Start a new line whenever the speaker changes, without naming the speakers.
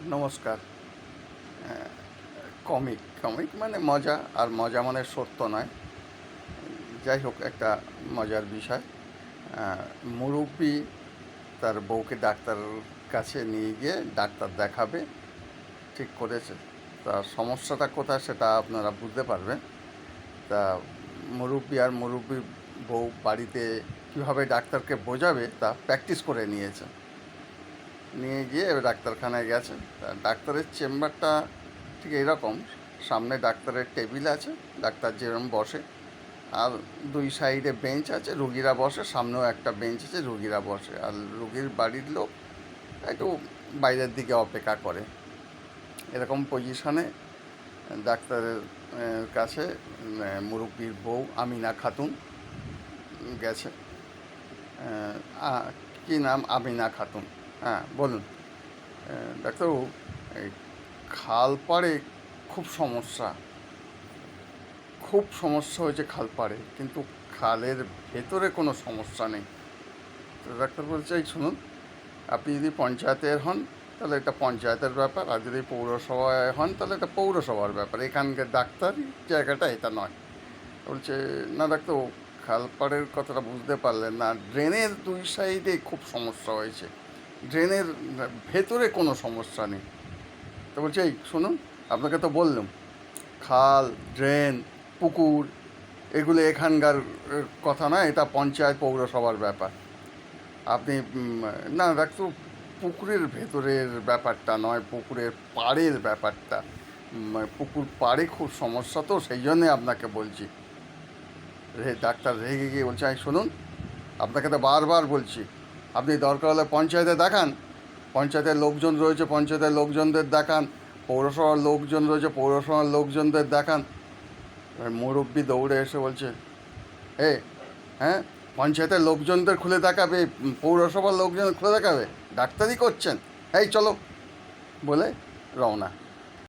নমস্কার। Comic comic মানে মজা, আর মজা মানে সত্য নয়। যাই হোক, একটা মজার বিষয়। মুরব্বি তার বউকে ডাক্তার কাছে নিয়ে গিয়ে ডাক্তার দেখাবে ঠিক করেছে। তার সমস্যাটা কোথায় সেটা আপনারা বুঝতে পারবেন। তা মুরব্বি আর মুরব্বির বউ বাড়িতে কীভাবে ডাক্তারকে বোঝাবে তা প্র্যাকটিস করে নিয়েছে। নিয়ে গিয়ে এবার ডাক্তারখানায় গেছে। তা ডাক্তারের চেম্বারটা ঠিক এরকম, সামনে ডাক্তারের টেবিল আছে, ডাক্তার যেরকম বসে, আর দুই সাইডে বেঞ্চ আছে, রুগীরা বসে, সামনেও একটা বেঞ্চ আছে, রুগীরা বসে, আর রুগীর বাড়ির লোক একটু বাইরের দিকে অপেক্ষা করে। এরকম পজিশনে ডাক্তারের কাছে মুরব্বির বউ আমিনা খাতুন গেছে। কী নাম? আমিনা খাতুন। হ্যাঁ, বলুন। ডাক্তারবাবু, এই খালপাড়ে খুব সমস্যা, খুব সমস্যা হয়েছে খালপাড়ে, কিন্তু খালের ভেতরে কোনো সমস্যা নেই। তো ডাক্তার বলছে, এই শুনুন, আপনি যদি পঞ্চায়েতের হন তাহলে এটা পঞ্চায়েতের ব্যাপার, আর যদি পৌরসভায় হন তাহলে এটা পৌরসভার ব্যাপার, এখানকার ডাক্তারি জায়গাটা এটা নয়। বলছে, না ডাক্তার, খালপাড়ের কথাটা বুঝতে পারলেন না, ড্রেনের দুই সাইডে খুব সমস্যা হয়েছে, ড্রেনের ভেতরে কোনো সমস্যা নেই। তো বলছে, এই শুনুন, আপনাকে তো বললাম, খাল, ড্রেন, পুকুর এগুলো এখানকার কথা নয়, এটা পঞ্চায়েত পৌরসভার ব্যাপার। আপনি না ডাক্তার, পুকুরের ভেতরের ব্যাপারটা নয়, পুকুরের পাড়ের ব্যাপারটা, পুকুর পাড়ে খুব সমস্যা, তো সেই জন্যে আপনাকে বলছি। ডাক্তার রেগে গিয়ে বলছে, এই শুনুন, আপনাকে তো বারবার বলছি, আপনি দরকার হলে পঞ্চায়েতে দেখান, পঞ্চায়েতের লোকজন রয়েছে, পঞ্চায়েতের লোকজনদের দেখান, পৌরসভার লোকজন রয়েছে, পৌরসভার লোকজনদের দেখান। মুরব্বি দৌড়ে এসে বলছে, হ্যাঁ, পঞ্চায়েতের লোকজনদের খুলে দেখাবে, পৌরসভার লোকজন খুলে দেখাবে, ডাক্তারি করছেন, এই চলো বলে রওনা।